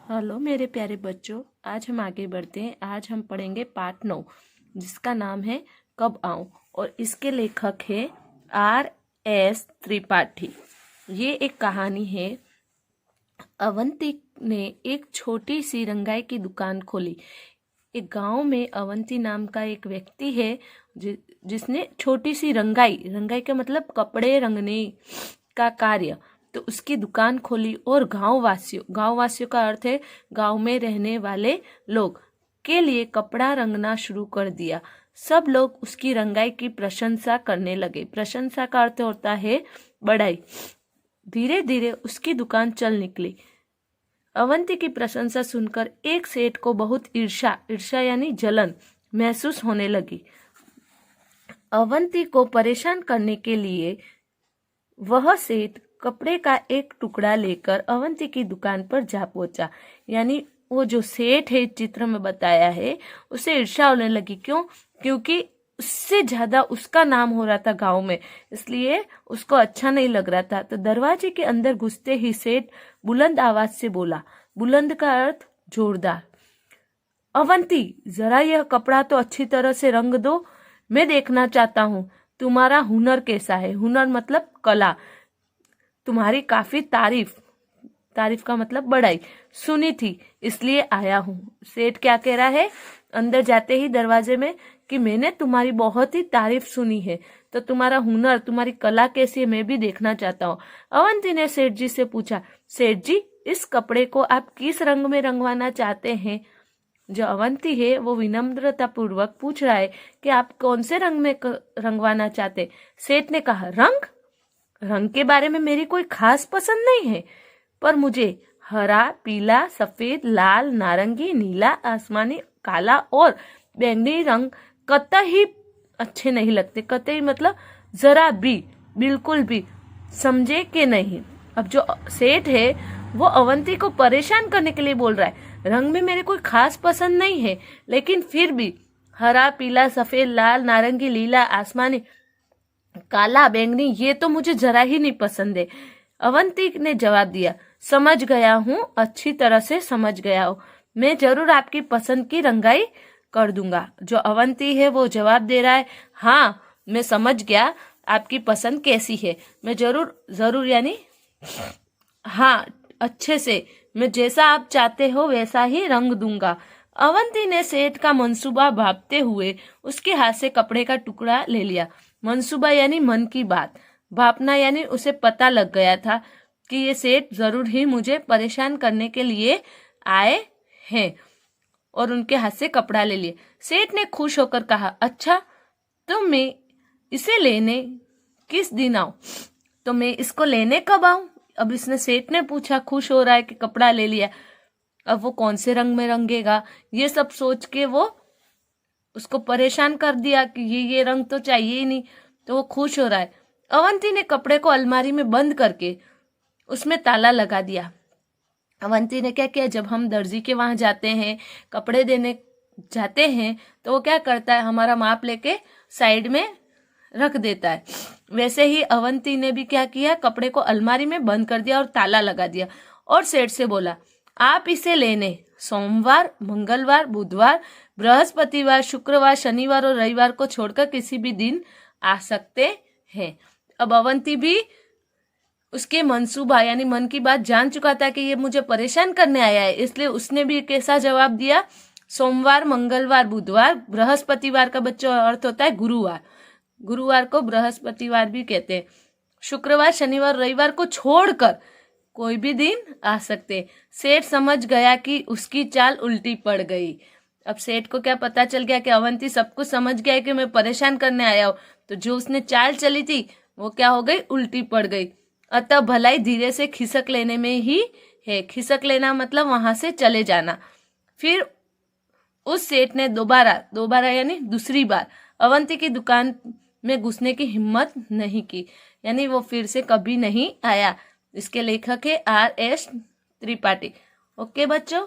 Hello मेरे प्यारे बच्चों, आज हम आगे बढ़ते हैं। आज हम पढ़ेंगे पाठ 9 जिसका नाम है कब आऊं और इसके लेखक है R.S. त्रिपाठी। ये एक कहानी है। अवंती ने एक छोटी सी रंगाई की दुकान खोली। एक गांव में अवंती नाम का एक व्यक्ति है जिसने छोटी सी रंगाई का मतलब कपड़े रंगने का कार्य, तो उसकी दुकान खोली और गांव वासियों का अर्थ है गांव में रहने वाले लोग के लिए कपड़ा रंगना शुरू कर दिया। सब लोग उसकी रंगाई की प्रशंसा करने लगे। प्रशंसा का अर्थ होता है बड़ाई। धीरे धीरे उसकी दुकान चल निकली। अवंती की प्रशंसा सुनकर एक सेठ को बहुत ईर्ष्या यानी जलन महसूस होने लगी। अवंती को परेशान करने के लिए वह सेठ कपड़े का एक टुकड़ा लेकर अवंती की दुकान पर जा पहुंचा। यानी वो जो सेठ है चित्र में बताया है, उसे ईर्ष्या होने लगी। क्योंकि उससे ज्यादा उसका नाम हो रहा था गांव में, इसलिए उसको अच्छा नहीं लग रहा था। तो दरवाजे के अंदर घुसते ही सेठ बुलंद आवाज से बोला। बुलंद का अर्थ जोरदार। अवंती, जरा यह कपड़ा तो अच्छी तरह से रंग दो। मैं देखना चाहता हूँ तुम्हारा हुनर कैसा है। हुनर मतलब कला। तुम्हारी काफी तारीफ का मतलब बड़ाई सुनी थी, इसलिए आया हूँ। सेठ क्या कह रहा है अंदर जाते ही दरवाजे में कि मैंने तुम्हारी बहुत ही तारीफ सुनी है, तो तुम्हारा हुनर, तुम्हारी कला कैसी है मैं भी देखना चाहता हूँ। अवंती ने सेठ जी से पूछा, सेठ जी, इस कपड़े को आप किस रंग में रंगवाना चाहते हैं? जो अवंती है वो विनम्रता पूर्वक पूछ रहा है कि आप कौन से रंग में रंगवाना चाहते। सेठ ने कहा, रंग के बारे में मेरी कोई खास पसंद नहीं है, पर मुझे हरा, पीला, सफेद, लाल, नारंगी, नीला, आसमानी, काला और बैंगनी रंग कतई अच्छे नहीं लगते। कतई मतलब जरा भी, बिल्कुल भी, समझे कि नहीं। अब जो सेठ है वो अवंती को परेशान करने के लिए बोल रहा है, रंग में मेरे कोई खास पसंद नहीं है, लेकिन फिर भी हरा, पीला, सफेद, लाल, नारंगी, नीला, आसमानी, काला, बैंगनी ये तो मुझे जरा ही नहीं पसंद है। अवंती ने जवाब दिया, समझ गया हूँ, अच्छी तरह से समझ गया हूँ। मैं जरूर आपकी पसंद की रंगाई कर दूंगा। जो अवंती है वो जवाब दे रहा है, हाँ मैं समझ गया आपकी पसंद कैसी है। मैं जरूर यानी हाँ, अच्छे से, मैं जैसा आप चाहते हो वैसा ही रंग दूंगा। अवंती ने सेठ का मंसूबा भांपते हुए उसके हाथ से कपड़े का टुकड़ा ले लिया। मंसूबा यानी मन की बात, भापना यानी उसे पता लग गया था कि ये सेठ जरूर ही मुझे परेशान करने के लिए आए हैं, और उनके हाथ से कपड़ा ले लिए। सेठ ने खुश होकर कहा, अच्छा तो मैं इसे लेने किस दिन आऊं? तो मैं इसको लेने कब आऊं? अब इसने सेठ ने पूछा, खुश हो रहा है कि कपड़ा ले लिया। अब वो कौन से रंग में रंगेगा ये सब सोच के वो उसको परेशान कर दिया कि ये रंग तो चाहिए ही नहीं। तो वो खुश हो रहा है। अवंती ने कपड़े को अलमारी में बंद करके उसमें ताला लगा दिया। अवंती ने क्या किया, जब हम दर्जी के वहां जाते हैं, कपड़े देने जाते हैं, तो वो क्या करता है, हमारा माप लेके साइड में रख देता है। वैसे ही अवंती ने भी क्या किया, कपड़े को अलमारी में बंद कर दिया और ताला लगा दिया, और सेठ से बोला, आप इसे लेने सोमवार, मंगलवार, बुधवार, बृहस्पतिवार, शुक्रवार, शनिवार और रविवार को छोड़कर किसी भी दिन आ सकते हैं। अब अवंती भी उसके मंसूबा यानी मन की बात जान चुका था कि ये मुझे परेशान करने आया है, इसलिए उसने भी कैसा जवाब दिया, सोमवार, मंगलवार, बुधवार, बृहस्पतिवार का बच्चों अर्थ होता है गुरुवार, गुरुवार को बृहस्पतिवार भी कहते हैं, शुक्रवार, शनिवार, रविवार को छोड़कर कोई भी दिन आ सकते। सेठ समझ गया कि उसकी चाल उल्टी पड़ गई। अब सेठ को क्या पता चल गया कि अवंती सब कुछ समझ गया है कि मैं परेशान करने आया हूं, तो जो उसने चाल चली थी वो क्या हो गई, उल्टी पड़ गई। अतः भलाई धीरे से खिसक लेने में ही है। खिसक लेना मतलब वहां से चले जाना। फिर उस सेठ ने दोबारा यानी दूसरी बार अवंती की दुकान में घुसने की हिम्मत नहीं की, यानी वो फिर से कभी नहीं आया। इसके लेखक है R.S. त्रिपाठी। ओके बच्चों।